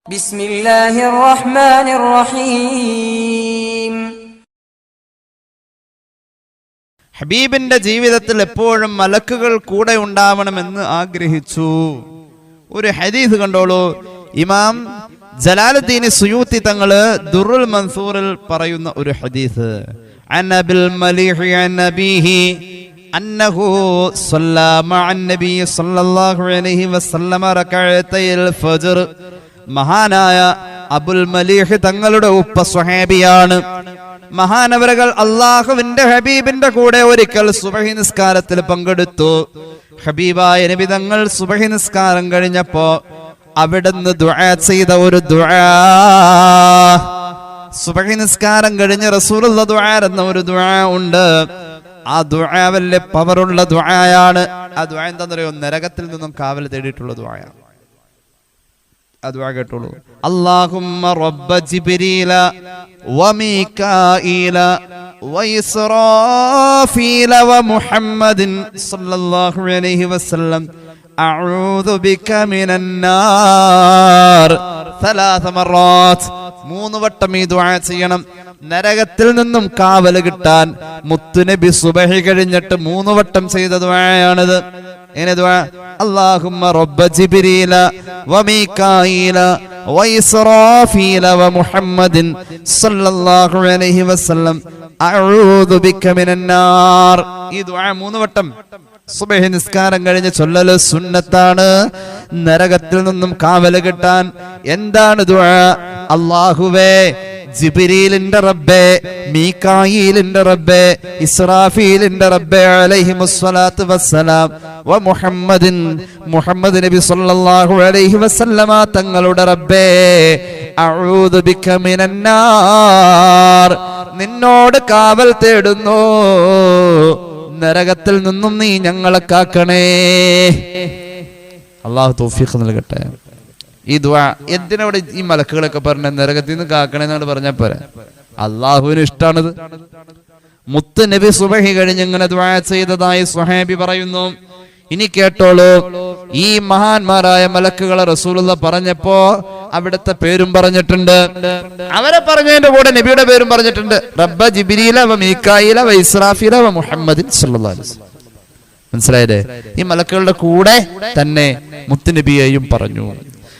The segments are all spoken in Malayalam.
ബിസ്മില്ലാഹിർ റഹ്മാനിർ റഹീം. ഹബീബിന്റെ ജീവിതത്തിൽ എപ്പോഴും മലക്കുകൾ കൂടെ ഉണ്ടാവണമെന്ന് ആഗ്രഹിച്ചു. ഒരു ഹദീസ് കണ്ടോളൂ. ഇമാം ജലാലുദ്ദീൻ സുയൂത്തി തങ്ങള് ദുറുൽ മൻസൂറിൽ പറയുന്ന ഒരു ഹദീസ്. അനബിൽ മലീഹി അൻ നബീഹി അന്നഹു സ്വല്ലാ മഅൻ നബി സ്വല്ലല്ലാഹു അലൈഹി വസല്ലമ റകഅത്തയിൽ ഫജ്ർ. മഹാനായ അബുൽ മലീഹ് തങ്ങളുടെ ഉപ്പ സ്വഹാബിയാണ്. മഹാനവരകൾ അള്ളാഹുവിന്റെ ഹബീബിന്റെ കൂടെ ഒരിക്കൽ സുബഹി നിസ്കാരത്തിൽ പങ്കെടുത്തു. ഹബീബായ നബി തങ്ങൾ സുബഹി നിസ്കാരം കഴിഞ്ഞപ്പോ അവിടുന്ന് ദുആ ചെയ്ത ഒരു ദുആ, സുബഹി നിസ്കാരം കഴിഞ്ഞ് റസൂലുള്ള ദുആ എന്ന ഒരു ദുആ ഉണ്ട്. ആ ദുആ വലിയ പവറുള്ള ദുആയാണ്. ആ ദുആ എന്താണെന്നറിയോ? നരകത്തിൽ നിന്നും കാവൽ തേടിയിട്ടുള്ള ദുആയാണ്. കേട്ടോളൂ. അല്ലാഹുമ്മ റബ്ബ ജിബ്രീല വമീകാഈല വഇസ്റാഫീല വമുഹമ്മദിൻ സ്വല്ലല്ലാഹു അലൈഹി വസല്ലം അഊദു ബിക മിനൻ നാർ 3 മറات. 3 വട്ടം ഈ ദുആ ചെയ്യണം. നരകത്തിൽ നിന്നും കാവല് കിട്ടാൻ മുത്തുനബി സുബഹി കഴിഞ്ഞിട്ട് 3 വട്ടം ചെയ്ത ദുആയാണിത്. എങ്ങനെ ദുആ? അല്ലാഹുമ്മ റബ്ബ ജിബ്രീല വമീകാഈല വഇസ്റാഫീല വമുഹമ്മദിൻ സ്വല്ലല്ലാഹു അലൈഹി വസല്ലം അഊദു ബിക മിനൻ നാർ. ഈ ദുആ 3 വട്ടം സുബഹി നിസ്കാരം കഴിഞ്ഞ് ചൊല്ലല് സുന്നത്താണ്, നരകത്തിൽ നിന്നും കാവല് കിട്ടാൻ. എന്താണ് ദുആ? അല്ലാഹുവേ, ജിബ്രീലിന്റെ റബ്ബേ, മീകായീലിന്റെ റബ്ബേ, ഇസ്രാഫീലിന്റെ റബ്ബേ അലൈഹിമുസ്സലാത്തു വസ്സലാം, വ മുഹമ്മദിൻ, മുഹമ്മദ് നബി സ്വല്ലല്ലാഹു അലൈഹി വസല്ലമ തങ്ങളുടെ റബ്ബേ, അഊദു ബിക മിനൻ നാർ, നിന്നോട് കാവൽ തേടുന്നു, നരകത്തിൽ നിന്നും നീ ഞങ്ങളെ കാക്കണേ. അല്ലാഹു തൗഫീഖ് നൽകട്ടെ. ഈ ദുആ എന്തിനോട് ഈ മലക്കുകളൊക്കെ പറഞ്ഞ നരകത്തിൽ നിന്ന് കാക്കണേന്നാണ് പറഞ്ഞാൽ പോരാ. അള്ളാഹുവിന് ഇഷ്ടാണിത്. മുത്ത് നബി സുബഹി കഴിഞ്ഞ് ഇങ്ങനെ ദുആ ചെയ്തതായി സ്വഹാബി പറയുന്നു. ഇനി കേട്ടോളൂ. ഈ മഹാന്മാരായ മലക്കുകളെ റസൂലുള്ള പറഞ്ഞപ്പോ അവിടുത്തെ പേരും പറഞ്ഞിട്ടുണ്ട്. അവരെ പറഞ്ഞതിന്റെ കൂടെ നബിയുടെ പേരും പറഞ്ഞിട്ടുണ്ട്. റബ്ബ ജിബ്രീല വ മീകായില വ ഇസ്രാഫീല വ മുഹമ്മദിൻ സ്വല്ലല്ലാഹു അലൈഹി വസല്ലം. മനസ്സിലായല്ലേ? ഈ മലക്കുകളുടെ കൂടെ തന്നെ മുത്തുനബിയെയും പറഞ്ഞു.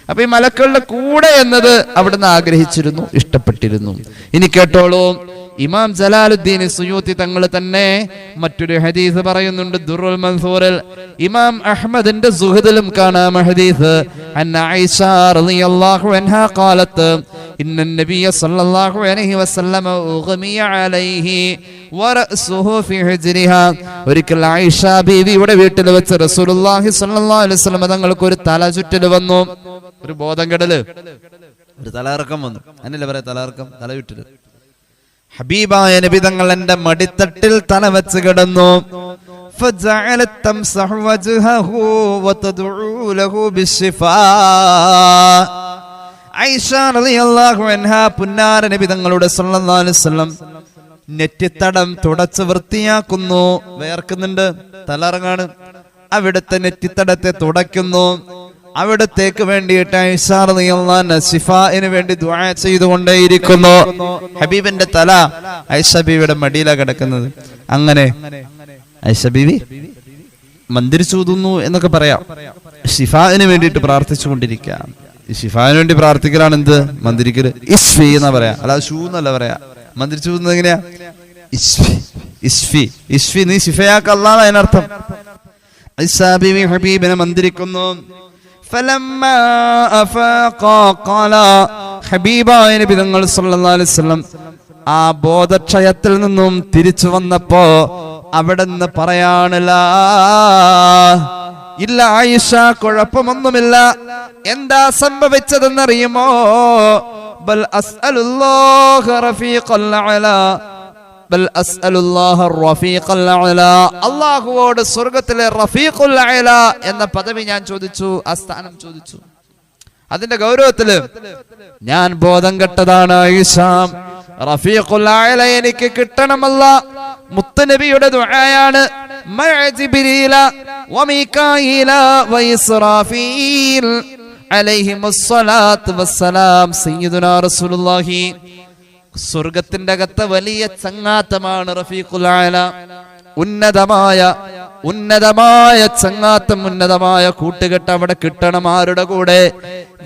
അപ്പൊ ഈ മലക്കുകളുടെ കൂടെ എന്നത് അവിടുന്ന് ആഗ്രഹിച്ചിരുന്നു, ഇഷ്ടപ്പെട്ടിരുന്നു. ഇനി കേട്ടോളൂ. ഇമാം ജലാലുദ്ദീൻ സുയൂത്തി തങ്ങൾ തന്നെ മറ്റൊരു ഹദീസ് പറയുന്നുണ്ട് ദുറുൽ മൻസൂറിൽ. ഇമാം അഹ്മദിന്റെ സുഹദിലും കാണാം ഹദീസ്. അന്ന ആയിഷ റളിയല്ലാഹു അൻഹാ ഖാലത്ത് ഇന്ന നബിയ സല്ലല്ലാഹു അലൈഹി വസല്ലം ഉഗ്മിയ അലൈഹി വറഅസുഹു ഫി ഹിജ്രിഹാ. ഒരിക്കൽ ആയിഷ ബീവിയുടെ വീട്ടിൽ വെച്ച് റസൂലുള്ളാഹി സ്വല്ലല്ലാഹു അലൈഹി വസല്ലം തങ്ങൾക്ക് ഒരു തലചുറ്റൽ വന്നു, ഒരു ബോധം കെടല്, ഒരു തലകറക്കം വന്നു. എന്നല്ലേ പറയാ തലകറക്കം, തലചുറ്റല്. ഹബീബായ നബി തങ്ങൾ എന്റെ മടിത്തട്ടിൽ തല വെച്ച് കിടന്നു. ഫജഅലത് തംസഹു വജ്ഹഹു വതദഉ ലഹു ബിശ്ശിഫാ. ആയിഷ റളിയല്ലാഹു അൻഹാ പുന്നാര നബി തങ്ങളുടെ സ്വല്ലല്ലാഹു അലൈഹി വസല്ലം നെറ്റിത്തടം തുടച്ച് വൃത്തിയാക്കുന്നു. വേർക്കുന്നുണ്ട്, തലറങ്ങാണ്. അവിടുത്തെ നെറ്റിത്തടത്തെ തുടയ്ക്കുന്നു. അവിടത്തേക്ക് വേണ്ടിയിട്ട് ആയിഷ റളിയല്ലാഹു അൻഹ ശിഫാഇന് വേണ്ടി ദുആ ചെയ്തുകൊണ്ടേയിരിക്കുന്നു. ഹബീബിന്റെ തല ആയിഷ ബീവിയുടെ മടിയിലാണ് കിടക്കുന്നത്. അങ്ങനെ ആയിഷ ബീവി മന്ത്രിച്ചൂതുന്നു എന്നൊക്കെ പറയാം. ശിഫാഇന് വേണ്ടിയിട്ട് പ്രാർത്ഥിച്ചുകൊണ്ടിരിക്കാം. ഈ ശിഫാഇന് വേണ്ടി പ്രാർത്ഥിക്കലാണ് എന്ത്? മന്ത്രിക്കല്. ഇസ്ഫി എന്നാ പറയാ, അല്ലാതെ ഷൂ എന്നല്ല പറയാ. മന്ത്രിച്ചൂതുന്നത് എങ്ങനെയാ? ഇസ്ഫി, ഇസ്ഫി, ഇസ്ഫി, നീ ശിഫയാക്കല്ലാന്ന് അതിനർത്ഥം. ആയിഷ ബീവി ഹബീബിനെ മന്ത്രിക്കുന്നു. ഹബീബായ നബി തങ്ങൾ സല്ലല്ലാഹു അലൈഹി വസല്ലം ആ ബോധക്ഷയത്തിൽ നിന്നും തിരിച്ചു വന്നപ്പോ അവിടുന്ന് പറയാണില്ല, ഇല്ല ആയിഷ, കുഴപ്പമൊന്നുമില്ല. എന്താ സംഭവിച്ചതെന്നറിയുമോ? ബൽ അസ്അലുല്ലാഹ റഫീഖൽ അലാ, ബൽ അസ്അലുല്ലാഹ റഫീഖൽ അലാ, അല്ലാഹുവോട് സ്വർഗ്ഗത്തിലെ റഫീഖുൽ അലാ എന്ന പദവി ഞാൻ ചോദിച്ചു, ആ സ്ഥാനം ചോദിച്ചു. അതിന്റെ ഗൗരവത്തില് ഞാൻ ബോധം കെട്ടതാണ് ആയിഷ. റഫീഖുൽ അലാ എനിക്ക് കിട്ടണമല്ല. മുത്തുനബിയുടെ ദുആയാണ്. മഅ ജിബ്രീല വമീകായില വഇസ്റാഫീൽ അലൈഹിമുസ്സലാത്തു വസ്സലാം സയ്യിദുനാ റസൂലുള്ളാഹി. സ്വർഗത്തിന്റെ അകത്തെ വലിയ ചങ്ങാത്തമാണ് റഫീഖുൽ ആല. ഉന്നതമായ ചങ്ങാത്തം, ഉന്നതമായ കൂട്ടുകെട്ട് അവിടെ കിട്ടണം. ആരുടെ കൂടെ?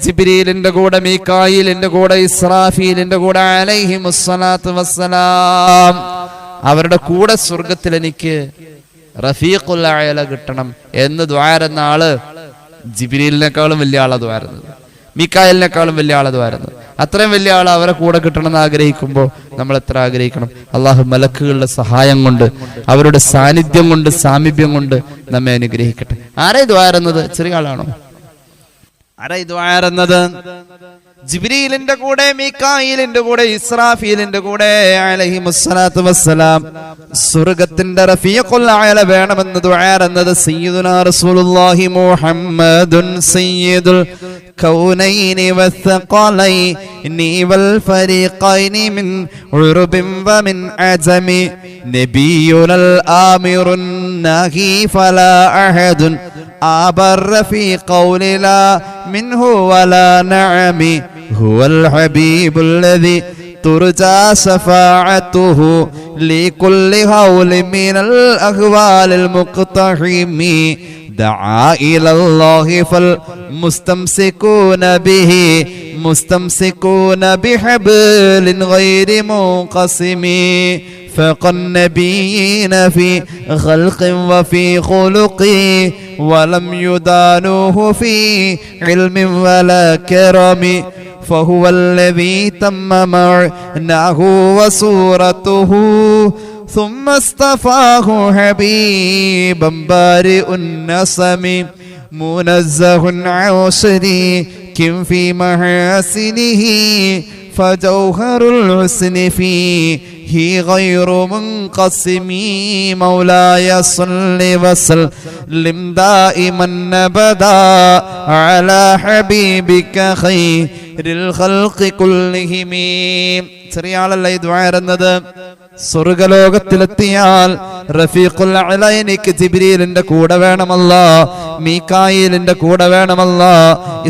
ജിബ്രീലിന്റെ കൂടെ, മീകായിലിന്റെ കൂടെ, ഇസ്രാഫീലിന്റെ കൂടെ അലൈഹിമുസ്സലാത്തു വസ്സലാം. അവരുടെ കൂടെ സ്വർഗത്തിൽ എനിക്ക് റഫീഖുൽ ആല കിട്ടണം എന്ന് ദ്വാരുന്ന ആള് ജിബ്രീലിനേക്കാളും വലിയ ആളാ ദ്വാരുന്നത്, മീകായിലിനേക്കാളും വലിയ ആളാ ദ്വാരുന്നത്. അത്രയും വലിയ ആൾ അവരെ കൂടെ കിട്ടണമെന്ന് ആഗ്രഹിക്കുമ്പോൾ നമ്മൾ എത്ര ആഗ്രഹിക്കണം. അള്ളാഹു മലക്കുകളുടെ സഹായം കൊണ്ട്, അവരുടെ സാന്നിധ്യം കൊണ്ട്, സാമീപ്യം കൊണ്ട് നമ്മെ അനുഗ്രഹിക്കട്ടെ. ആരാ ദ്വാരുന്നത്? ചെറിയ ആളാണോ? ആരാ ദ്വാരുന്നത്? ജിബ്രീലിന്റെ കൂടെ, മീകായിലിന്റെ കൂടെ, ഇസ്രാഫീലിന്റെ കൂടെ അലൈഹിമുസ്സലാത്തു വസ്സലാം സ്വർഗത്തിന്റെ റഫീഖുൽ ആല വേണമെന്ന് ദുആറുന്നത് സയ്യിദുനാ റസൂലുള്ളാഹി മുഹമ്മദുൻ സയ്യിദുൽ കൗനൈനി വസ്സഖലൈനി വൽ ഫരീഖൈനി മിൻ ഉർബിൻ വമിൻ അജമി നബിയുൽ ആമിറുൻ നാഹി ഫലാ അഹദുൻ ആബർ ഫീ ഖൗലി ലാ മിൻഹു വലാ നഅമി ഹുവൽ ഹബീബുല്ലദി തുർജാ ശഫാഅതുഹു ലികുല്ലി ഹൗലി മിനൽ അഹ്വാലിൽ മുഖ്തഹിമി دعا إلى الله فالمستمسكون به مستمسكون بحبل غير منقسم فوق النبيين في خلق وفي خلق ولم يدانوه في علم ولا كرم فهو الذي تم معناه وصورته ثم اصطفاه حبيبا بارئ النسم منزه عن شريك في محاسنه فجوهر الحسن فيه غير منقسم مولاي صل وسلم دائما ابدا على حبيبك خير الخلق كلهم. ചെറിയ ആളല്ല ഈ ദുആ ഇടുന്നത്. സ്വർഗലോകത്തിലെത്തിയാൽ റഫീഖുൽ അഅല എനിക്ക് ജിബ്രീലിന്റെ കൂടെ വേണമല്ലാ, മീകായിലിന്റെ കൂടെ വേണമല്ലാ,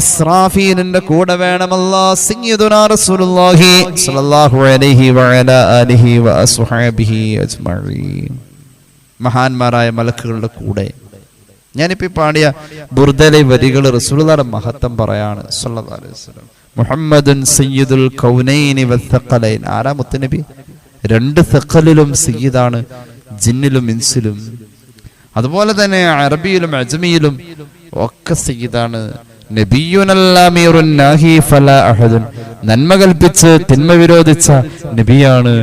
ഇസ്രാഫീലിന്റെ കൂടെ വേണമല്ലാ. സയ്യിദുനാ റസൂലുള്ളാഹി സ്വല്ലല്ലാഹു അലൈഹി വഅലാ ആലിഹി വഅസ്ഹാബിഹി അജ്മഈൻ. മഹാന്മാരായ മലക്കുകളുടെ കൂടെ. ഞാനിപ്പോ പാടിയ ബുർദയിലെ വരികൾ റസൂലുള്ളാഹിയുടെ മഹത്വം പറയാണ് സ്വല്ലല്ലാഹു അലൈഹി വസല്ലം. മുഹമ്മദുൻ സയ്യിദുൽ കൗനൈനി വസ്സഖലൈൻ. ആരാ മുത്തുനബി? രണ്ട് സഖലിലും സയ്യിദാണ്, ജിന്നിലും ഇൻസിലും. അതുപോലെ തന്നെ അറബിയിലും അജ്മിയിലും ഒക്കെ സയ്യിദാണ്. നബിയുനൽ അമീറുൻ നാഹി ഫലാ അഹദുൻ. നന്മ കൽപ്പിച്ച് തിന്മ വിരോധിച്ച നബിയാണ്.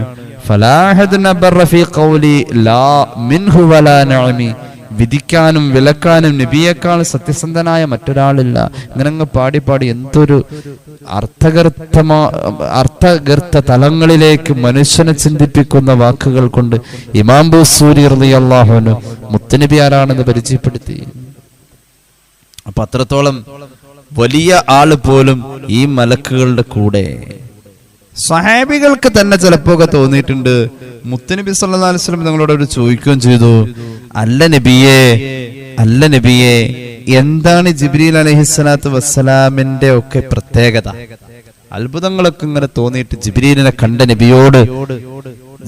ഫലാ അഹദുൻ അബറ ഫീ ഖൗലി ലാ മിൻഹു വലാ നഅമി. വിധിക്കാനും വിലക്കാനും നബിയേക്കാൾ സത്യസന്ധനായ മറ്റൊരാളില്ല. ഇങ്ങനെ പാടി പാടി എന്തൊരു അർത്ഥഗർത്ത തലങ്ങളിലേക്ക് മനുഷ്യനെ ചിന്തിപ്പിക്കുന്ന വാക്കുകൾ കൊണ്ട് ഇമാം ബൂസൂരി റളിയല്ലാഹു അൻഹു മുത്തുനബി ആരാണെന്ന് പരിചയപ്പെടുത്തി. അപ്പൊ അത്രത്തോളം വലിയ ആള് പോലും ഈ മലക്കുകളുടെ കൂടെ. സ്വഹാബികൾക്ക് തന്നെ ചിലപ്പോ തോന്നിയിട്ടുണ്ട്. മുത്തുനബി സല്ലല്ലാഹു അലൈഹി വസല്ലം നിങ്ങളോട് ചോദിക്കുകയും ചെയ്തു, അല്ല നബിയെ എന്താണ് ജിബ്രീൽ അലൈഹിസ്സലാത്തു വസ്സലാമിന്റെ ഒക്കെ പ്രത്യേകത? അത്ഭുതങ്ങളൊക്കെ ഇങ്ങനെ തോന്നിയിട്ട് ജിബ്രീലിനെ കണ്ട നബിയോട്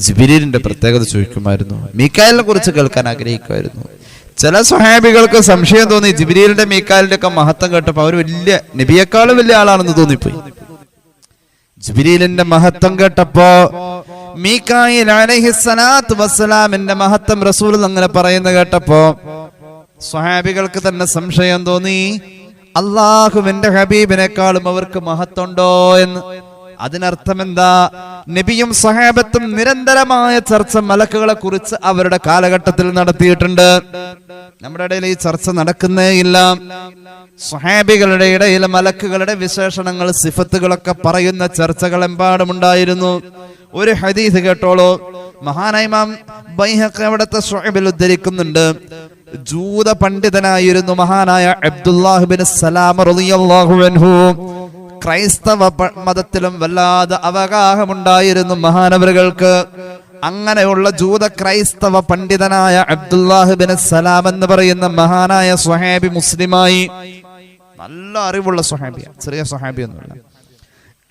ജിബ്രീലിന്റെ പ്രത്യേകത ചോദിക്കുമായിരുന്നു. മീകായിലിനെ കുറിച്ച് കേൾക്കാൻ ആഗ്രഹിക്കുമായിരുന്നു. ചില സ്വഹാബികൾക്ക് സംശയം തോന്നി. ജിബ്രീലിന്റെ മീകായിലിന്റെ ഒക്കെ മഹത്വം കേട്ടപ്പോ അവർ വലിയ നബിയെക്കാളും വലിയ ആളാണെന്ന് തോന്നിപ്പോയി. ജിബ്രീലിന്റെ മഹത്വം കേട്ടപ്പോ മീകായിൽ അലൈഹിസ്സലാത്തു വസ്സലാമിന്റെ മഹത്വം റസൂൽ അങ്ങനെ പറയുന്ന കേട്ടപ്പോ സ്വഹാബികൾക്ക് തന്നെ സംശയം തോന്നി. അല്ലാഹുവിന്റെ ഹബീബിനെക്കാളും അവർക്ക് മഹത്വമുണ്ടോ എന്ന്. അതിനർത്ഥം എന്താ? നബിയും സ്വഹാബത്തും നിരന്തരമായ ചർച്ച മലക്കുകളെ കുറിച്ച് അവരുടെ കാലഘട്ടത്തിൽ നടത്തിയിട്ടുണ്ട്. നമ്മുടെ ഇടയിൽ ഈ ചർച്ച നടക്കുന്നേ ഇല്ല. സ്വഹാബികളുടെ ഇടയിൽ മലക്കുകളുടെ വിശേഷണങ്ങൾ, സിഫത്തുകളൊക്കെ പറയുന്ന ചർച്ചകൾ എമ്പാടുമുണ്ടായിരുന്നു. ഒരു ഹദീസ് കേട്ടോളൂ. മഹാനായ ഇമാം ബൈഹഖി അവിടുത്തെ ശുഅബിൽ ഉദ്ധരിക്കുന്നുണ്ട്. ജൂത പണ്ഡിതനായിരുന്നു മഹാനായ അബ്ദുല്ലാഹ് ബിൻ സലാം റളിയല്ലാഹു അൻഹു. ക്രൈസ്തവ മതത്തിലും വല്ലാതെ അവഗാഹമുണ്ടായിരുന്നു മഹാനവറുകൾക്ക്. അങ്ങനെയുള്ള ജൂത ക്രൈസ്തവ പണ്ഡിതനായ അബ്ദുല്ലാഹ് ബിൻ സലാം എന്ന് പറയുന്ന മഹാനായ സ്വഹാബി മുസ്ലിമായി. നല്ല അറിവുള്ള സ്വഹാബിയ, ചെറിയ സ്വഹാബിയൊന്നുമില്ല.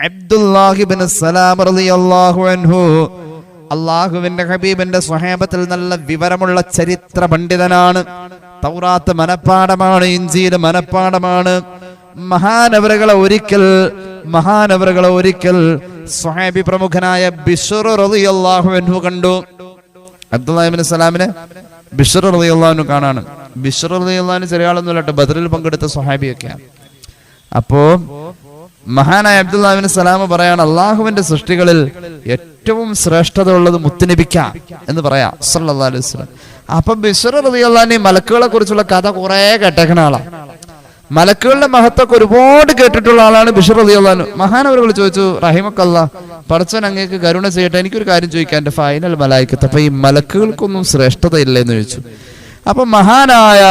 അബ്ദുല്ലാഹി ഇബ്നു സലാം റളിയല്ലാഹു അൻഹു അള്ളാഹുവിന്റെ ഹബീബിന്റെ സ്വഹാബത്തിൽ നല്ല വിവരമുള്ള ചരിത്ര പണ്ഡിതനാണ്. തൗറാത്ത് മനപ്പാടമാണ്, ഇഞ്ചീൽ മനപ്പാടമാണ്. മഹാനവറുകളെ ഒരിക്കൽ സ്വഹാബി പ്രമുഖനായ ബിശ്ർ റളിയല്ലാഹു അൻഹു കണ്ടു. അബ്ദുല്ലാഹി ഇബ്നു സലാമിനെ ബിശ്ർ റളിയല്ലാഹു അൻഹു കാണാണ്. ബിശ്ർ റളിയല്ലാഹു അൻഹു ചെറിയ ആളൊന്നുമല്ല, ബദറിൽ പങ്കെടുത്ത സ്വഹാബിയൊക്കെയാണ്. അപ്പോ മഹാനായ അബ്ദുല്ലാഹി ഇബ്നു സലാം പറയാണ്, അള്ളാഹുവിന്റെ സൃഷ്ടികളിൽ ഏറ്റവും ശ്രേഷ്ഠത ഉള്ളത് മുത്തുനബിക്ക എന്ന് പറയാം സല്ലല്ലാഹു അലൈഹി വസല്ലം. അപ്പൊ ബിശ്ർ റളിയല്ലാഹു അൻഹു മലക്കുകളെ കുറിച്ചുള്ള കഥ കുറെ കേട്ടേക്കുന്ന ആളാണ്. മലക്കുകളുടെ മഹത്വമൊക്കെ ഒരുപാട് കേട്ടിട്ടുള്ള ആളാണ് ബിശ്ർ റളിയല്ലാഹു അൻഹു. മഹാനവറുകൾ ചോദിച്ചു, റഹിമക്കല്ലാഹ്, പടച്ചവൻ അങ്ങേക്ക് കരുണ ചെയ്യട്ടെ, എനിക്കൊരു കാര്യം ചോദിക്കാൻ, എന്റെ ഫൈനൽ മലായിക്കത്ത്, അപ്പൊ ഈ മലക്കുകൾക്കൊന്നും ശ്രേഷ്ഠത ഇല്ലെന്ന് ചോദിച്ചു. അപ്പൊ മഹാനായ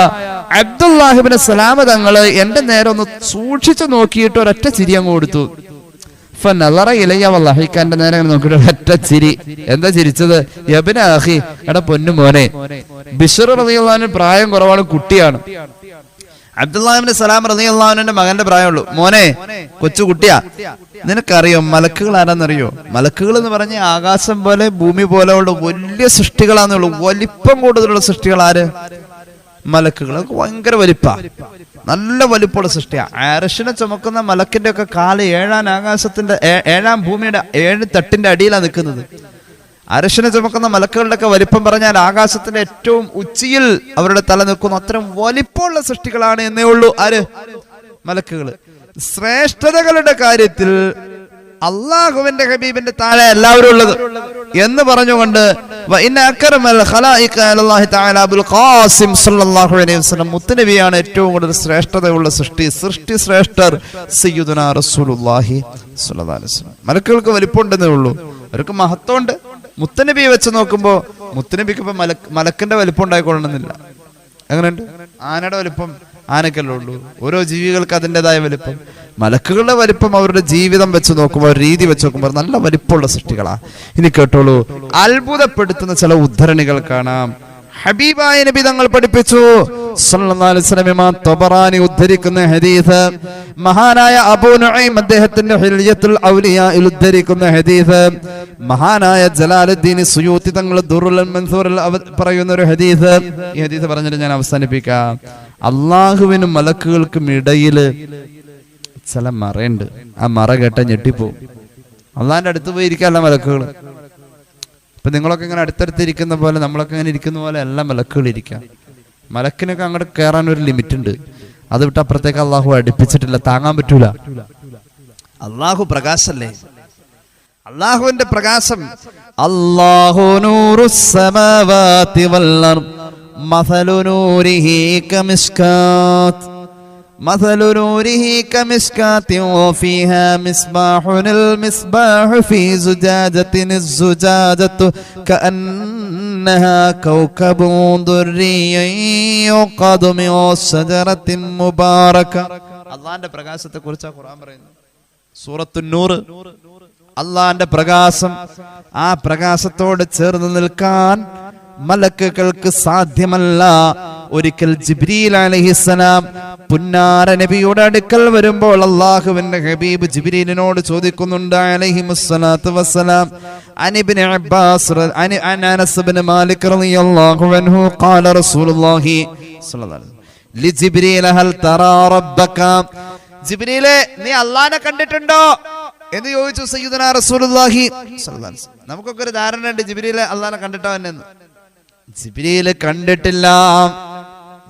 അബ്ദുല്ലാഹി ഇബ്നു സലാം തങ്ങള് എന്റെ നേരെ ഒന്ന് സൂക്ഷിച്ചു നോക്കിയിട്ട് ഒരൊറ്റ ചിരി അങ്ങ് കൊടുത്തു. എന്റെ നേരെ നോക്കിയിട്ട് ഒരൊറ്റ ചിരി. എന്താ ചിരിച്ചത്? യബ്ന അഖി, എടാ പൊന്നു മോനെ. ബിശ്ർ റളിയല്ലാഹു അൻഹു പ്രായം കുറവാണ്, കുട്ടിയാണ്. അബ്ദുല്ലാഹി ഇബ്നു സലാം റളിയല്ലാഹു അൻഹുവിന്റെ മകന്റെ പ്രായമുള്ളൂ. മോനെ, കൊച്ചു കുട്ടിയാ. നിനക്കറിയോ മലക്കുകൾ ആരാന്നറിയോ? മലക്കുകൾ എന്ന് പറഞ്ഞ ആകാശം പോലെ ഭൂമി പോലെ ഉള്ള വലിയ സൃഷ്ടികളാന്നുള്ളൂ. വലിപ്പം കൂടുതലുള്ള സൃഷ്ടികൾ ആര്? മലക്കുകൾ. ഭയങ്കര വലിപ്പ, നല്ല വലിപ്പമുള്ള സൃഷ്ടിയാ. അർശിനെ ചുമക്കുന്ന മലക്കിന്റെ ഒക്കെ കാല് ഏഴാം ഭൂമിയുടെ 7 തട്ടിന്റെ അടിയിലാണ് നിൽക്കുന്നത്. അർശിനെ ചുമക്കുന്ന മലക്കുകളുടെ ഒക്കെ വലിപ്പം പറഞ്ഞാൽ ആകാശത്തിന്റെ ഏറ്റവും ഉച്ചിയിൽ അവരുടെ തല നിൽക്കുന്നു. അത്രയും വലിപ്പമുള്ള സൃഷ്ടികളാണ് എന്നേ ഉള്ളൂ ആര്? മലക്കുകള്. ശ്രേഷ്ഠതകളുടെ കാര്യത്തിൽ അള്ളാഹുവിന്റെ ഹബീബിന്റെ താഴെ എല്ലാവരും ഉള്ളത് എന്ന് പറഞ്ഞുകൊണ്ട് മുത്തുനബിയാണ് ഏറ്റവും കൂടുതൽ ശ്രേഷ്ഠതയുള്ള സൃഷ്ടി ശ്രേഷ്ഠർ സയ്യിദുനാ റസൂലുള്ളാഹി സ്വല്ലല്ലാഹു അലൈഹി വസല്ലം. മലക്കുകൾക്ക് വലിപ്പമുണ്ടെന്നേ ഉള്ളൂ, അവർക്ക് മഹത്വമുണ്ട്. മുത്തുനബിയെ വെച്ച് നോക്കുമ്പോ മുത്തുനബിക്ക് ഇപ്പൊ മലക്കിന്റെ വലിപ്പം ഉണ്ടായിക്കൊള്ളണമെന്നില്ല. എങ്ങനെയുണ്ട്? ആനയുടെ വലിപ്പം ആനക്കല്ലേ ഉള്ളൂ. ഓരോ ജീവികൾക്ക് അതിൻ്റെതായ വലിപ്പം. മലക്കുകളുടെ വലിപ്പം അവരുടെ ജീവിതം വെച്ച് നോക്കുമ്പോൾ, രീതി വെച്ച് നോക്കുമ്പോൾ നല്ല വലിപ്പമുള്ള സൃഷ്ടികളാ. ഇനി കേട്ടോളൂ, അത്ഭുതപ്പെടുത്തുന്ന ചില ഉദ്ധരണികൾ കാണാം. ഹബീബായ നബി തങ്ങൾ പഠിപ്പിച്ചു സല്ലല്ലാഹു അലൈഹി വസല്ലം. തബറാനി ഉദ്ധരിക്കുന്ന ഹദീസ്, മഹാനായ അബൂ നുഐം അദ്ദേഹത്തിന്റെ ഹിൽയത്തുൽ ഔലിയായിൽ ഉദ്ധരിക്കുന്ന ഹദീസ്, മഹാനായ ജലാലുദ്ദീൻ സുയൂത്തി തങ്ങൾ ദുറുൽ മൻസൂറിൽ പറയുന്ന ഒരു ഹദീസ്. ഈ ഹദീസ് പറഞ്ഞിട്ട് ഞാൻ അവസാനിപ്പിക്കാം. അള്ളാഹുവിനും മലക്കുകൾക്കും ഇടയില് ചില മറയുണ്ട്. ആ മറ കേട്ട ഞെട്ടിപ്പോവും. അള്ളാഹിന്റെ അടുത്ത് പോയി ഇരിക്കാല്ല മലക്കുകൾ. ഇപ്പൊ നിങ്ങളൊക്കെ ഇങ്ങനെ അടുത്തടുത്തിരിക്കുന്ന പോലെ, നമ്മളൊക്കെ ഇങ്ങനെ ഇരിക്കുന്ന പോലെ എല്ലാം മലക്കുകൾ ഇരിക്കാം. മലക്കിനൊക്കെ അങ്ങോട്ട് കയറാൻ ഒരു ലിമിറ്റ് ഉണ്ട്. അത് വിട്ട് അപ്പുറത്തേക്ക് അള്ളാഹു അടുപ്പിച്ചിട്ടില്ല, താങ്ങാൻ പറ്റൂല. അള്ളാഹു പ്രകാശല്ലേ, അള്ളാഹുവിന്റെ പ്രകാശം. അല്ലാഹു നൂറുസ് സമാവാതി വൽ അർദ് മസലു നൂരിഹി കമിസ്കാത്ത് مثل نوره كمشكاة وفيها مصباح المصباح في زجاجة الزجاجة كأنها كوكب دري يوقد من شجرة مباركة. അള്ളാന്റെ പ്രകാശത്തെ കുറിച്ചാണ് ഖുർആൻ പറയുന്നത്. സൂറത്തുൻ നൂർ. അള്ളാന്റെ പ്രകാശം, ആ പ്രകാശത്തോട് ചേർന്ന് നിൽക്കാൻ മലക്കുകൾക്ക് സാധ്യമല്ല. ഒരിക്കൽ ജിബ്രീൽ അലൈഹിസ്സലാം പുന്നാര നബിയുടെ അടുക്കൽ വരുമ്പോൾ അല്ലാഹുവിന്റെ ഹബീബ് ജിബ്രീലിനോട് ചോദിക്കുന്നുണ്ട് അലൈഹിമുസ്സലാത്തു വസ്സലാം, അനിബ്നു അബ്ബാസ് അനസ് ഇബ്നു മാലിക് റളിയല്ലാഹു അൻഹു ഖാല റസൂലുള്ളാഹി സ്വല്ലല്ലാഹു അലൈഹി വസല്ലം ലിജിബ്രീൽ ഹൽ തറാ റബ്ബക, ജിബ്രീലേ നീ അല്ലാഹനെ കണ്ടിട്ടുണ്ടോ എന്ന് ചോദിച്ചു സയ്യിദുനാ റസൂലുള്ളാഹി സ്വല്ലല്ലാഹു അലൈഹി വസല്ലം. നമുക്കൊക്കെ ഒരു ധാരണ ഉണ്ട് ജിബ്രീൽ അല്ലാഹനെ കണ്ടിട്ടോ എന്നു. ജിബ്രീൽ കണ്ടിട്ടില്ല.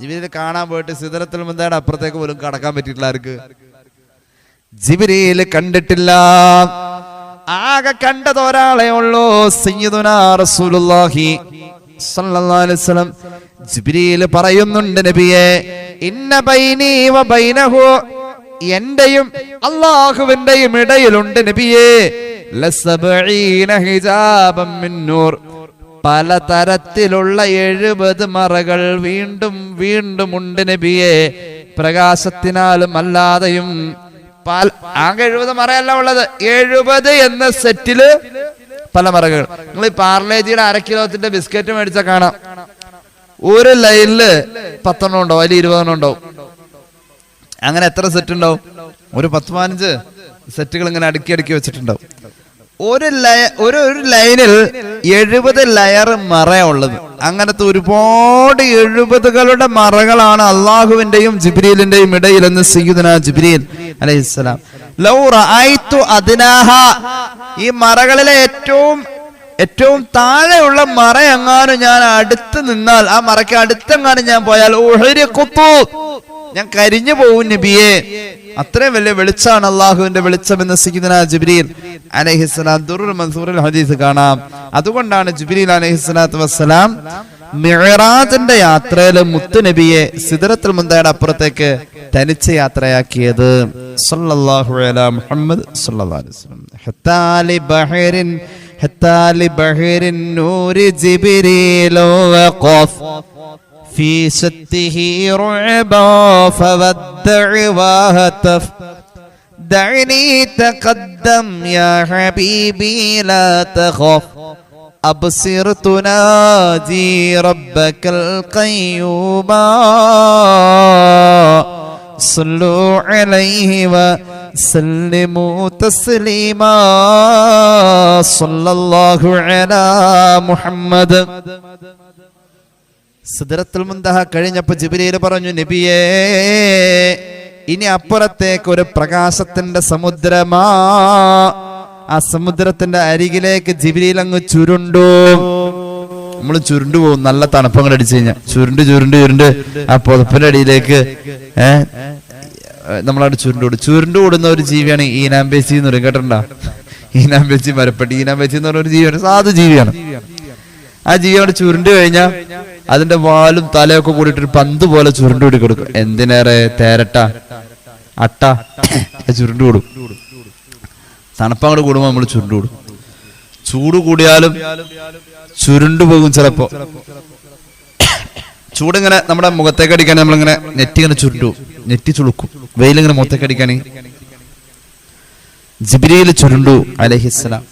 ജിബ്രീൽ കാണാൻ പോയിട്ട് സിദ്റത്തുൽ മുൻതഹയുടെ അപ്പുറത്തേക്ക് പോലും കടക്കാൻ പറ്റിയിട്ടില്ല ആർക്ക്? ജിബ്രീൽ കണ്ടിട്ടില്ല. ആകെ കണ്ടത് ഒരാളെ ഉള്ളൂ, സയ്യിദുനാ റസൂലുള്ളാഹി സ്വല്ലല്ലാഹു അലൈഹി വസല്ലം. ജിബ്രീൽ പറയുന്നുണ്ട്, നബിയേ ഇന്ന ബൈനി വ ബൈനഹു, എന്റെയും അല്ലാഹുവിന്റെയും ഇടയിലുണ്ട് നബിയേ ലസബഈന ഹിജാബൻ മിൻ നൂർ, പലതരത്തിലുള്ള 70 മറകൾ വീണ്ടും വീണ്ടും ഉണ്ട് നബിയെ, പ്രകാശത്തിനാലും അല്ലാതെയും. ആകെ 70 മറയല്ല ഉള്ളത്, 70 എന്ന സെറ്റില് പല മറകൾ. നിങ്ങൾ ഈ പാർലേജിയുടെ 1/2 കിലോത്തിന്റെ ബിസ്ക്കറ്റ് മേടിച്ചാൽ കാണാം, ഒരു ലൈനില് 10 ഉണ്ടാവും, അതിൽ 20 ഉണ്ടാവും. അങ്ങനെ എത്ര സെറ്റ് ഉണ്ടാവും? ഒരു 10-15 സെറ്റുകൾ ഇങ്ങനെ അടുക്കി അടുക്കി വെച്ചിട്ടുണ്ടാവും. ഒരു ലൈനിൽ 70 ലെയർ മറയുള്ളത്. അങ്ങനത്തെ ഒരുപാട് 70കളുടെ മറകളാണ് അള്ളാഹുവിന്റെയും ജിബ്രീലിന്റെയും ഇടയിൽ എന്ന് സയ്യിദുനാ ജിബ്രീൽ അലൈഹിസ്സലാം ലൗ റഅയ്തു അദ്നാഹ, ഈ മറകളിലെ ഏറ്റവും താഴെയുള്ള മറ എങ്ങാനും ഞാൻ അടുത്ത് നിന്നാൽ, ആ മറയ്ക്ക് അടുത്തെങ്ങാനും ഞാൻ പോയാൽ ഞാൻ കരിഞ്ഞു പോകും നബിയെ. അത്രയും വലിയ വെളിച്ചാണ് അള്ളാഹുവിന്റെ വെളിച്ചം എന്ന് സയ്യിദുനാ ജിബ്രീൽ അലൈഹിസ്സലാം ദുറുൽ മൻസൂറിൽ ഹദീസ് കാണാം. അതുകൊണ്ടാണ് ജിബ്രീൽ അലൈഹിസ്സലാത്തു വസ്സലാം മിഅ്റാജിന്റെ യാത്രയിൽ മുത്തുനബിയെ സിദ്റത്തുൽ മുൻതഹയുടെ അപ്പുറത്തേക്ക് തനിച്ച് യാത്രയാക്കിയത്. സല്ലല്ലാഹു അലാ മുഹമ്മദ് സല്ലല്ലാഹു അലൈഹി വസല്ലം. ഹത്താ ലി ബഹരിൻ നൂരി ജിബ്രീലു വഖഫ് في شته رعبا فودع وهتف دعني تقدم يا حبيبي لا تخف أبصر تناجي ربك القيوم صلوا عليه وسلموا تسليما صلى الله على محمد. സിദ്റത്തുൽ മുൻതഹ കഴിഞ്ഞപ്പോൾ ജിബ്രീൽ പറഞ്ഞു, നബിയേ ഇനി അപ്പുറത്തേക്ക് ഒരു പ്രകാശത്തിന്റെ സമുദ്രമാ. ആ സമുദ്രത്തിന്റെ അരികിലേക്ക് ജിബ്രീൽ അങ്ങ് ചുരുണ്ടു. നമ്മൾ ചുരുണ്ടു പോകും, നല്ല തണുപ്പങ്ങൾ അടിച്ചു കഴിഞ്ഞാൽ ചുരുണ്ട് ആ പുതപ്പിന്റെ അടിയിലേക്ക് നമ്മളവിടെ ചുരുണ്ടുകൂടുന്ന ഒരു ജീവിയാണ് ഈനാമ്പേച്ചി എന്ന് പറയും. കേട്ടിട്ടുണ്ടോ? ഈനാമ്പേച്ചി മരപ്പെട്ടി. ഈനാമ്പേച്ചി എന്ന് പറഞ്ഞ ഒരു ജീവിയാണ്, സാധു ജീവിയാണ്. ആ ജീവിയോട് ചുരുണ്ടു കഴിഞ്ഞാൽ അതിന്റെ വാലും തലയൊക്കെ കൂടിയിട്ട് ഒരു പന്ത് പോലെ ചുരുണ്ടുകൂടി കൊടുക്കും. എന്തിനേറെ തേരട്ട അട്ട ചുരുണ്ടുകൂടും. തണുപ്പങ്ങോട് കൂടുമ്പോ നമ്മൾ ചുരുണ്ടുകൂടും. ചൂട് കൂടിയാലും ചുരുണ്ടുപോകും. ചിലപ്പോ ചൂടിങ്ങനെ നമ്മുടെ മുഖത്തേക്ക് അടിക്കാൻ നമ്മളിങ്ങനെ നെറ്റിങ്ങനെ നെറ്റി ചുളുക്കും. വെയിലിങ്ങനെ മുഖത്തേക്ക് അടിക്കാൻ ജിബ്രീൽ ചുരുണ്ടു അലൈഹിസ്സലാം.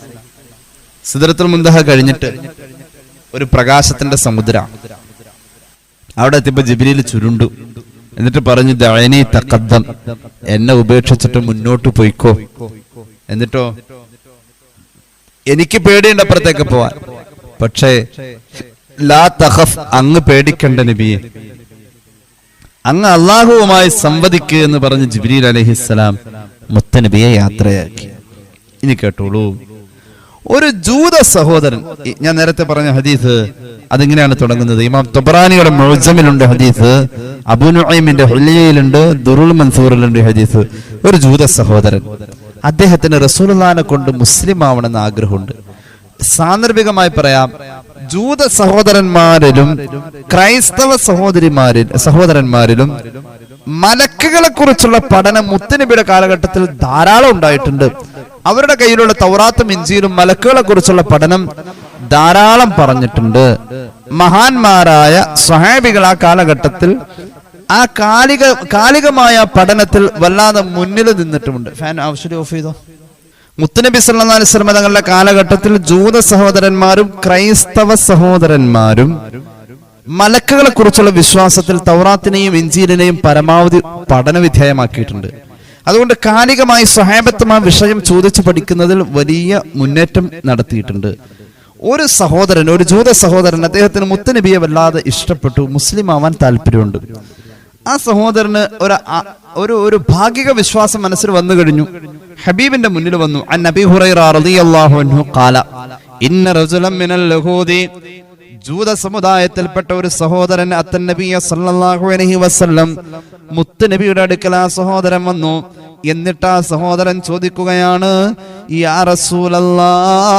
സിദ്റത്തുൽ മുൻതഹ കഴിഞ്ഞിട്ട് ഒരു പ്രകാശത്തിന്റെ സമുദ്രം. അവിടെ എത്തിയപ്പോ ജിബ്രീൽ ചുരുണ്ടു. എന്നിട്ട് പറഞ്ഞു, ദഅനി തഖദ്ദം, എന്നെ ഉപേക്ഷിച്ചിട്ട് മുന്നോട്ട് പോയിക്കോ. എന്നിട്ടോ, എനിക്ക് പേടിയുണ്ട് അപ്പുറത്തേക്ക് പോവാൻ, പക്ഷേ ലാ തഖഫ്, അങ്ങ് പേടിക്കണ്ട നബിയെ, അങ്ങ് അള്ളാഹുവുമായി സംവദിക്കുക എന്ന് പറഞ്ഞ് ജിബ്രീൽ അലൈഹിസ്സലാം മുത്തനബിയെ യാത്രയാക്കി. ഇനി കേട്ടോളൂ, ഒരു ജൂത സഹോദരൻ, ഞാൻ നേരത്തെ പറഞ്ഞ ഹദീസ് അതിങ്ങനെയാണ് തുടങ്ങുന്നത്. ഇമാം തബറാനിയുടെ മുഅ്ജമിലുണ്ട് ഹദീസ്, അബൂ നുഐമിന്റെ ഹുലിയയിലുണ്ട്, ദുറുൽ മൻസൂറിലുണ്ട് ഹദീസ്. ഒരു ജൂത സഹോദരൻ, അദ്ദേഹത്തിന് റസൂലുള്ളാഹിനെ കൊണ്ട് മുസ്ലിം ആവണമെന്ന് ആഗ്രഹമുണ്ട്. സാന്ദർഭികമായി പറയാം, ജൂത സഹോദരന്മാരിലും ക്രൈസ്തവ സഹോദരന്മാരിലും മലക്കുകളെ കുറിച്ചുള്ള പഠനം മുത്തനബിയുടെ കാലഘട്ടത്തിൽ ധാരാളം ഉണ്ടായിട്ടുണ്ട്. അവരുടെ കയ്യിലുള്ള തൗറാത്തും ഇഞ്ചീലും മലക്കുകളെ കുറിച്ചുള്ള പഠനം ധാരാളം പറഞ്ഞിട്ടുണ്ട്. മഹാന്മാരായ സ്വഹാബികൾ ആ കാലഘട്ടത്തിൽ ആ കാലികമായ പഠനത്തിൽ വല്ലാതെ മുന്നിൽ നിന്നിട്ടുമുണ്ട്. ഫാൻ ആവശ്യം ഓഫ് ചെയ്തോ. മുത്തുനബി സല്ലല്ലാഹു അലൈഹി വസല്ലം തങ്ങളുടെ കാലഘട്ടത്തിൽ ജൂത സഹോദരന്മാരും ക്രൈസ്തവ സഹോദരന്മാരും മലക്കുകളെ കുറിച്ചുള്ള വിശ്വാസത്തിൽ തൗറാത്തിനെയും ഇഞ്ചീലിനെയും പരമാവധി പഠനവിധേയമാക്കിയിട്ടുണ്ട്. അതുകൊണ്ട് കാലികമായി സ്വഹാബത്തും ആ വിഷയം ചോദിച്ചു പഠിക്കുന്നതിൽ വലിയ മുന്നേറ്റം നടത്തിയിട്ടുണ്ട്. ഒരു സഹോദരൻ, ഒരു ജൂത സഹോദരൻ, അദ്ദേഹത്തിന് മുത്തുനബിയെ വല്ലാതെ ഇഷ്ടപ്പെട്ടു, മുസ്ലിം ആവാൻ താല്പര്യമുണ്ട്. ആ സഹോദരന് ഒരു ഭാഗിക വിശ്വാസം മനസ്സിൽ വന്നു കഴിഞ്ഞു. ഹബീബിന്റെ മുന്നിൽ വന്നു. അൻ നബി ഹുറൈറ റളിയല്ലാഹു അൻഹു ഖാല ഇന്ന റജുലൻ മിനൽ യഹൂദി, ജൂത സമുദായത്തിൽപ്പെട്ട ഒരു സഹോദരൻ അത്തൻ നബിയ സല്ലല്ലാഹു അലൈഹി വസല്ലം, മുത്തുനബിയുടെ അടുക്കൽ ആ സഹോദരൻ വന്നു. എന്നിട്ട് ആ സഹോദരൻ ചോദിക്കുകയാണ്, യാ റസൂലല്ലാഹ്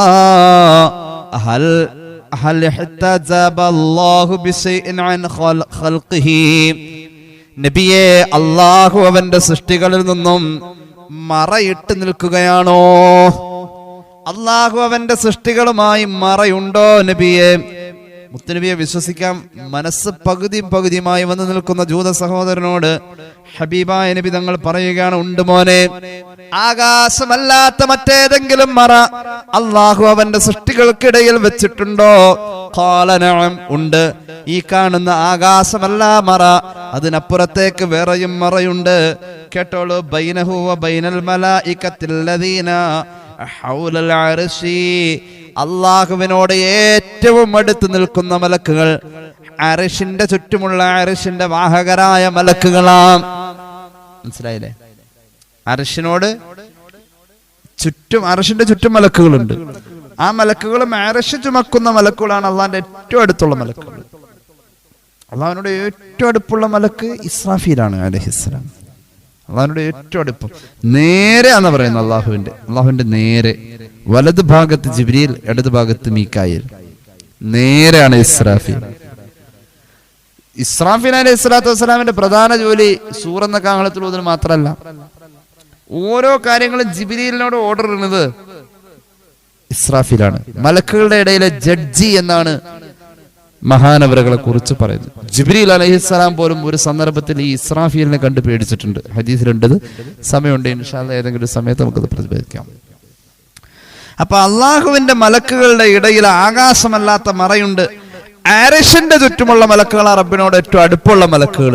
ഹൽ ഇഹ്തജബല്ലാഹു ബിശൈഇൻ അൻ ഖൽഖിഹി, നബിയെ, അല്ലാഹു അവന്റെ സൃഷ്ടികളിൽ നിന്നും മറയിട്ട് നിൽക്കുകയാണോ? അല്ലാഹു അവന്റെ സൃഷ്ടികളുമായി മറയുണ്ടോ നബിയെ? മുത്തുനബിയെ വിശ്വസിക്കാൻ മനസ്സ് പകുതിയുമായി വന്നു നിൽക്കുന്ന ജൂത സഹോദരനോട് ഹബീബായ നബി തങ്ങൾ പറയുകയാണ്, ഉണ്ട് മോനെ, ആകാശമല്ലാത്ത മറ്റേതെങ്കിലും മറ അള്ളാഹു അവന്റെ സൃഷ്ടികൾക്കിടയിൽ വെച്ചിട്ടുണ്ടോ? ഖാല നഅം, ഉണ്ട്. ഈ കാണുന്ന ആകാശമല്ല മറ, അതിനപ്പുറത്തേക്ക് വേറെയും മറയുണ്ട്. കേട്ടോളൂ. ബൈനഹു വ ബൈനൽ മലായികത്തില്ലദീന ഹൗലൽ അർശി, അള്ളാഹുവിനോട് ഏറ്റവും അടുത്ത് നിൽക്കുന്ന മലക്കുകൾ അർശിന്റെ ചുറ്റുമുള്ള അർശിന്റെ വാഹകരായ മലക്കുകളാം. മനസ്സിലായില്ലേ? അർശിനോട് ചുറ്റും, അർശിന്റെ ചുറ്റും മലക്കുകളുണ്ട്. ആ മലക്കുകളും അർശ് ചുമക്കുന്ന മലക്കുകളാണ് അള്ളാഹിന്റെ ഏറ്റവും അടുത്തുള്ള മലക്കുകൾ. അള്ളാഹുവിനോട് ഏറ്റവും അടുപ്പുള്ള മലക്ക് ഇസ്രാഫീലാണ് അലൈഹിസ്സലാം. അള്ളാഹുവിനോട് ഏറ്റവും അടുപ്പം നേരെ എന്ന് പറയുന്നത് അള്ളാഹുവിന്റെ നേരെ. വലത് ഭാഗത്ത് ജിബ്രീൽ, ഇടത് ഭാഗത്ത് മീകായിൽ. നേരെയാണ് ഇസ്രാഫീൽ. ഇസ്രാഫീൽ അലൈഹി സ്വലാത്തു വസ്സലാമിന്റെ പ്രധാന ജോലി സൂറെന്ന കാഹളത്തിൽ ഊതൽ മാത്രമല്ല, ഓരോ കാര്യങ്ങളും ജിബ്രീലിനോട് ഓർഡർ ഇടുന്നത് ഇസ്രാഫീലാണ്. മലക്കുകളുടെ ഇടയിലെ ജഡ്ജി എന്നാണ് മഹാനവറുകളെ കുറിച്ച് പറയുന്നത്. ജിബ്രീൽ അലൈഹിസ്സലാം പോലും ഒരു സന്ദർഭത്തിൽ ഈ ഇസ്രാഫീലിനെ കണ്ട് പേടിച്ചിട്ടുണ്ട്. ഹദീസിലുണ്ടത്. സമയമുണ്ട്, ഇൻഷാ അല്ലാഹ് ഏതെങ്കിലും സമയത്ത് നമുക്കത് പ്രതിപാദിക്കാം. അപ്പൊ അള്ളാഹുവിന്റെ മലക്കുകളുടെ ഇടയിൽ ആകാശമല്ലാത്ത മറയുണ്ട്. അർശിന്റെ ചുറ്റുമുള്ള മലക്കുകളാണ് റബ്ബിനോട് ഏറ്റവും അടുപ്പുള്ള മലക്കുകൾ.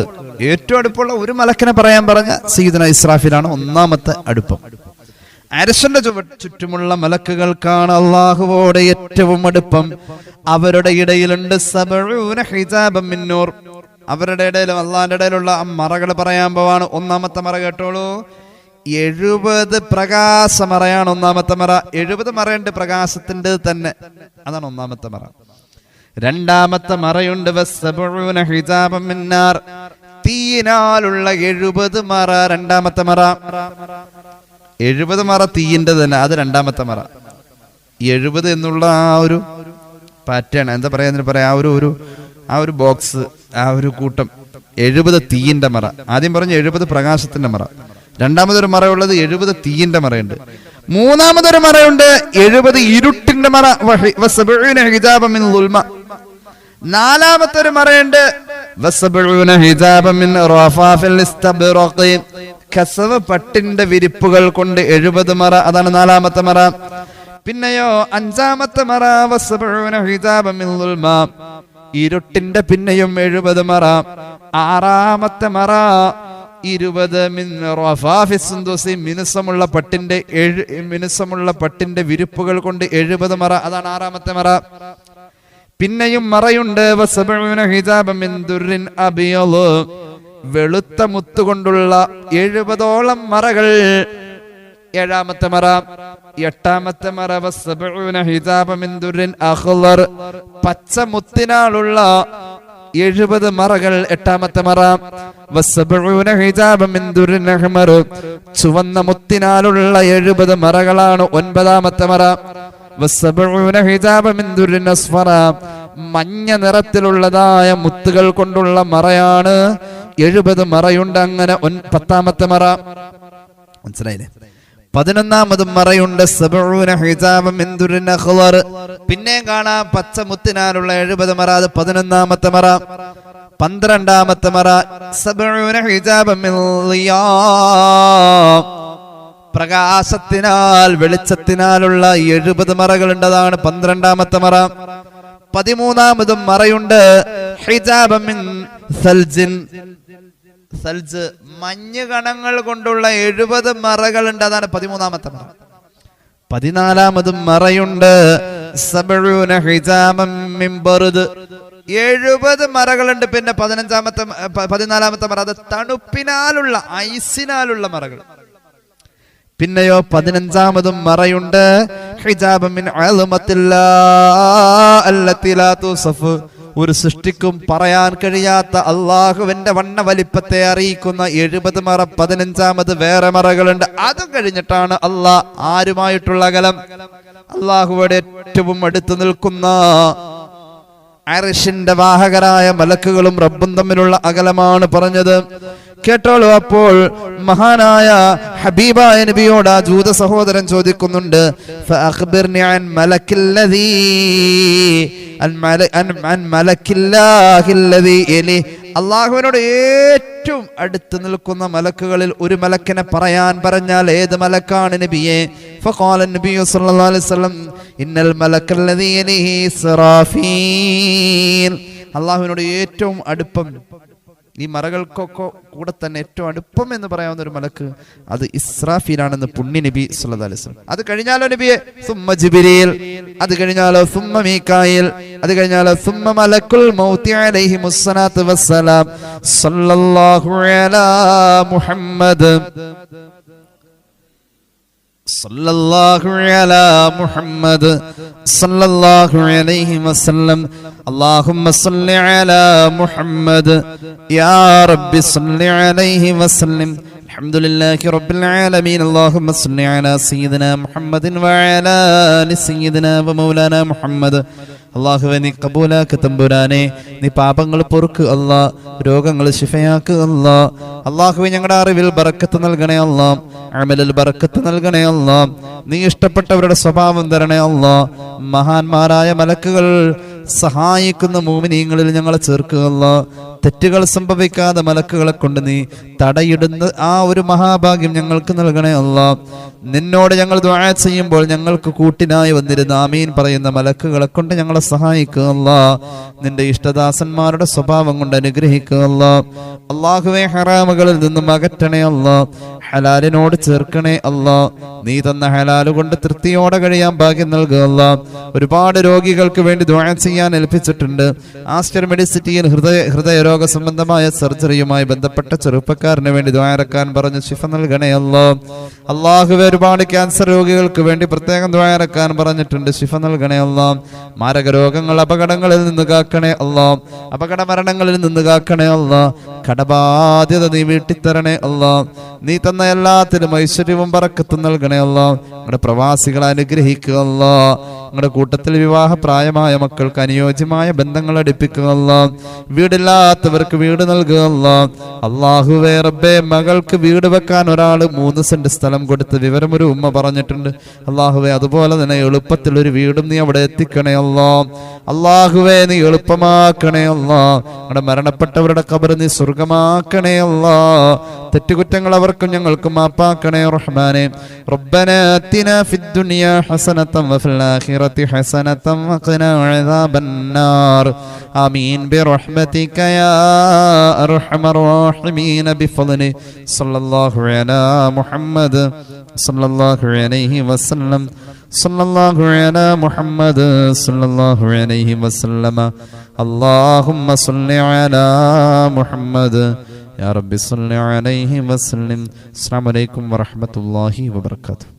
ഏറ്റവും അടുപ്പുള്ള ഒരു മലക്കിനെ പറയാൻ പറഞ്ഞ സയ്യിദുനാ ഇസ്രാഫീലാണ് ഒന്നാമത്തെ അടുപ്പം. അർശിന്റെ ചുറ്റുമുള്ള മലക്കുകൾക്കാണ് അള്ളാഹുവോട് ഏറ്റവും അടുപ്പം. അവരുടെ ഇടയിലുണ്ട് 70 ഹിജാബൻ മിൻ നൂർ. അവരുടെ ഇടയിലും അള്ളാഹിന്റെ ഇടയിലുള്ള മറകൾ പറയാൻ പോവാണ്. ഒന്നാമത്തെ മറ കേട്ടോളൂ. 70 പ്രകാശമറയാണ് ഒന്നാമത്തെ മറ. 70 മറയുണ്ട് പ്രകാശത്തിന്റെ തന്നെ, അതാണ് ഒന്നാമത്തെ മറ. രണ്ടാമത്തെ മറയുണ്ട് 70 ഹിജാബൻ മിൻ നാർ, തീയിനാലുള്ള 70 മറ. രണ്ടാമത്തെ മറ 70 മറ തീയിന്റെ തന്നെ, അത് രണ്ടാമത്തെ മറ. 70 എന്നുള്ള ആ ഒരു പാറ്റേൺ, എന്താ പറയാ, ആ ഒരു ബോക്സ്, ആ ഒരു കൂട്ടം 70 തീയിന്റെ മറ. ആദ്യം പറഞ്ഞു 70 പ്രകാശത്തിന്റെ മറ. രണ്ടാമതൊരു മറയുള്ളത് 70 തീയിന്റെ മറയുണ്ട്. മൂന്നാമതൊരു മറയുണ്ട് 70 ഇരുട്ടിന്റെ മറ. നാലാമത്തെ ഒരു മറയുണ്ട് കസവ് പട്ടിന്റെ വിരിപ്പുകൾ കൊണ്ട് 70 മറ. അതാണ് നാലാമത്തെ മറ. പിന്നെയോ അഞ്ചാമത്തെ മറ ഇരുട്ടിന്റെ പിന്നെയും 70 മറ. ആറാമത്തെ മറ 20 മിനുസമുള്ള പട്ടിന്റെ വിരിപ്പുകൾ കൊണ്ട് 70 മറ. അതാണ് ആറാമത്തെ മറ. പിന്നെയും മറയുണ്ട് വെളുത്ത മുത്തുകൊണ്ടുള്ള 70ഓളം മറകൾ. ഏഴാമത്തെ മറ. എട്ടാമത്തെ മറ പച്ച മുത്തിനാലുള്ള 70 മറകൾ. എട്ടാമത്തെ മറ ചുവന്ന മുത്തിനാലുള്ള 70 മറകളാണ്. ഒൻപതാമത്തെ മറ മഞ്ഞ നിറത്തിലുള്ളതായ മുത്തുകൾ കൊണ്ടുള്ള മറയാണ്. 70 മറയുണ്ട്. അങ്ങനെ 10ാമത്തെ മറ. മനസ്സിലായില്ലേ? 11ാമതും മറയുണ്ട്. പിന്നെ കാണാം പച്ച മുത്തിനാലുള്ള 70 മറ. അത് 11ാമത്തെ മറ. 12ാമത്തെ മറ പ്രകാശത്തിനാൽ വെളിച്ചത്തിനാലുള്ള 70 മറകളുണ്ട്. അതാണ് 12ാമത്തെ മറ. 13ാമതും മറയുണ്ട് മഞ്ഞ് കണങ്ങൾ കൊണ്ടുള്ള 70 മറകളുണ്ട്. അതാണ് 13ാമത്തെ മറ. 14ാമതും മറയുണ്ട് 70 മറകളുണ്ട്. പിന്നെ 14ാമത്തെ മറ അത് തണുപ്പിനാലുള്ള, ഐസിനാലുള്ള മറകൾ. പിന്നെയോ 15ാമതും മറയുണ്ട് ഒരു സൃഷ്ടിക്കും പറയാൻ കഴിയാത്ത അള്ളാഹുവിന്റെ വണ്ണ വലിപ്പത്തെ അറിയിക്കുന്ന 70 മറ. 15ാമത് വേറെ മറകളുണ്ട്. അതും കഴിഞ്ഞിട്ടാണ് അള്ളാഹ് ആരുമായിട്ടുള്ള അകലം. അള്ളാഹുവിടെ ഏറ്റവും അടുത്ത് നിൽക്കുന്ന അർശിന്റെ വാഹകരായ മലക്കുകളും റബ്ബും തമ്മിലുള്ള അകലമാണ് പറഞ്ഞത്. കേട്ടോളൂ. അപ്പോൾ മഹാനായ ഹബീബായ നബിയോട് ആ ജൂത സഹോദരൻ ചോദിക്കുന്നുണ്ട്, ഫഅഖ്ബിർനി അൻ മലക്കില്ലദീ അൻ മലക്കില്ലാഹില്ലദീ യലി അള്ളാഹുവിനോട് ഏറ്റവും അടുത്ത് നിൽക്കുന്ന മലക്കുകളിൽ ഒരു മലക്കിനെ പറയാൻ പറഞ്ഞാൽ ഏത് മലക്കാണ് നബിയെ? ഫഖാല നബി സല്ലല്ലാഹു അലൈഹി വസല്ലം ഇന്നൽ മലക്കല്ലദീ യലിഹി ഇസ്റാഫീൽ. അള്ളാഹുവിനോട് ഏറ്റവും അടുപ്പം, ഈ മറകൾക്കൊക്കെ കൂടെ തന്നെ ഏറ്റവും അടുപ്പം എന്ന് പറയാവുന്ന ഒരു മലക്ക് അത് ഇസ്രാഫീലാണെന്ന് പുണ്യ നബി സല്ലല്ലാഹു അലൈഹി വസല്ലം. അത് കഴിഞ്ഞാലോ നബിയെ സുമ്മ ജിബ്രീൽ, അത് കഴിഞ്ഞാലോ സുമ്മ മീകായിൽ, അത് കഴിഞ്ഞാലോ സുമ്മ മലക്കുൽ മൗതി അലൈഹിമുസ്സലാത്തു വസ്സലാം. സല്ലല്ലാഹു അലാ മുഹമ്മദ് സല്ലല്ലാഹു അലാ മുഹമ്മദ് സല്ലല്ലാഹു അലൈഹി വസല്ലം. അല്ലാഹുമ്മ സല്ലി അലാ മുഹമ്മദ് യാ റബ്ബി സല്ലി അലൈഹി വസല്ലം. അൽഹംദുലില്ലാഹി റബ്ബിൽ ആലമീൻ. അല്ലാഹുമ്മ സല്ലി അലാ സയ്യിദിനാ മുഹമ്മദിൻ വഅലാ ആലി സയ്യിദിനാ വമൗലാനാ മുഹമ്മദ്. അല്ലാഹുവേ നീ കബൂലാക്ക് തമ്പുരാനെ, നീ പാപങ്ങൾ പൊറുക്ക് അല്ലാ, രോഗങ്ങൾ ശിഫയാക്ക് അല്ലാ. അല്ലാഹുവേ ഞങ്ങളുടെ അറിവിൽ ബറക്കത്ത് നൽകണേ അല്ലാ, അമലിൽ ബറക്കത്ത് നൽകണേ അല്ലാ. നീ ഇഷ്ടപ്പെട്ടവരുടെ സ്വഭാവം തരണേ അല്ലാ. മഹാന്മാരായ മലക്കുകൾ സഹായിക്കുന്ന മുഅ്മിനീങ്ങളിൽ ഞങ്ങളെ ചേർക്കുക അല്ലാ. തെറ്റുകൾ സംഭവിക്കാതെ മലക്കുകളെ കൊണ്ട് നീ തടയിടുന്ന ആ ഒരു മഹാഭാഗ്യം ഞങ്ങൾക്ക് നൽകണേ അല്ലാ. നിന്നോട് ഞങ്ങൾ ദുആ ചെയ്യുമ്പോൾ ഞങ്ങൾക്ക് കൂട്ടിനായി വന്നിരുന്ന ആമീൻ പറയുന്ന മലക്കുകളെ കൊണ്ട് ഞങ്ങളെ സഹായിക്കുക അല്ലാ. നിന്റെ ഇഷ്ടദാസന്മാരുടെ സ്വഭാവം കൊണ്ട് അനുഗ്രഹിക്കുക അല്ലാ. അല്ലാഹുവേ ഹറാമുകളിൽ നിന്നും അകറ്റണേ അല്ലാ, ഹലാലിനോട് ചേർക്കണേ അല്ലാ. നീ തന്ന ഹലാല് കൊണ്ട് തൃപ്തിയോടെ കഴിയാൻ ഭാഗ്യം നൽകുക അല്ലാ. ഒരുപാട് രോഗികൾക്ക് വേണ്ടി ദുആ ചെയ്യാൻ ഏൽപ്പിച്ചിട്ടുണ്ട്. ആസ്റ്റർ മെഡിസിറ്റിയിൽ ഹൃദയരോഗ സംബന്ധമായ സർജറിയുമായി ബന്ധപ്പെട്ട ചെറുപ്പക്കാരന് വേണ്ടി ദുആ ഇറക്കാൻ പറഞ്ഞു, ശിഫ നൽകണേ അല്ലാ. അല്ലാഹുവേ ഒരുപാട് ക്യാൻസർ രോഗികൾക്ക് വേണ്ടി പ്രത്യേകം ദുആ ഇറക്കാൻ പറഞ്ഞിട്ടുണ്ട്, ശിഫ നൽകണേ അല്ലാ. മാരക രോഗങ്ങൾ അപകടങ്ങളിൽ നിന്ന് കാക്കണേ അല്ലാ, അപകട മരണങ്ങളിൽ നിന്ന് കാക്കണേ അല്ലാ. കടബാധ്യത നീ വീട്ടിത്തരണേ അല്ലാ. നീ തന്ന എല്ലാത്തിലും ഐശ്വര്യവും ബറക്കത്തും നൽകണേ അല്ലാ. നമ്മുടെ പ്രവാസികളെ അനുഗ്രഹിക്കുക അല്ലാ. ഞങ്ങളുടെ കൂട്ടത്തിൽ വിവാഹ പ്രായമായ മക്കൾക്ക് അനുയോജ്യമായ ബന്ധങ്ങൾ അടുപ്പിക്കുക അല്ലാ. വീടില്ലാത്തവർക്ക് വീട് നൽകുക അല്ലാ. അല്ലാഹുവേ റബ്ബേ മകൾക്ക് വീട് വെക്കാൻ ഒരാള് 3 സെന്റ് സ്ഥലം കൊടുത്ത വിവരം ഒരു ഉമ്മ പറഞ്ഞിട്ടുണ്ട്. അല്ലാഹുവേ അതുപോലെ തന്നെ എളുപ്പത്തിൽ ഒരു വീടും നീ അവിടെ എത്തിക്കണേ അല്ലാ. അല്ലാഹുവേ നീ എളുപ്പമാക്കണേ അല്ലാ. ഞങ്ങളുടെ മരണപ്പെട്ടവരുടെ ഖബർ നീ സ്വർഗമാക്കണേ അല്ലാ. തെറ്റുകുറ്റങ്ങൾ അവർക്കും ഞങ്ങൾക്കും മാപ്പാക്കണേ റഹ്മാനെ. റബ്ബനാ ആതിനാ ഫിദ്ദുനിയാ ഹസനതൻ വഫിൽ ആഖിറതി ഹസനതൻ വഖിനാ അദാബന്നാർ. ആമീൻ ബിറഹ്മതിക യാ അർഹമർ റഹീമീൻ ബിഫദ്ലി സല്ലല്ലാഹു അലാ മുഹമ്മദ് സല്ലല്ലാഹു അലൈഹി വസല്ലം. സല്ലല്ലാഹു അലാ മുഹമ്മദ് സല്ലല്ലാഹു അലൈഹി വസല്ലം. അല്ലാഹുമ്മ സല്ലി അലാ മുഹമ്മദ് യാ റബ്ബി സല്ലി അലൈഹി വസല്ലം. അസ്സലാമു അലൈക്കും വറഹ്മത്തുള്ളാഹി വബറകാതുഹു.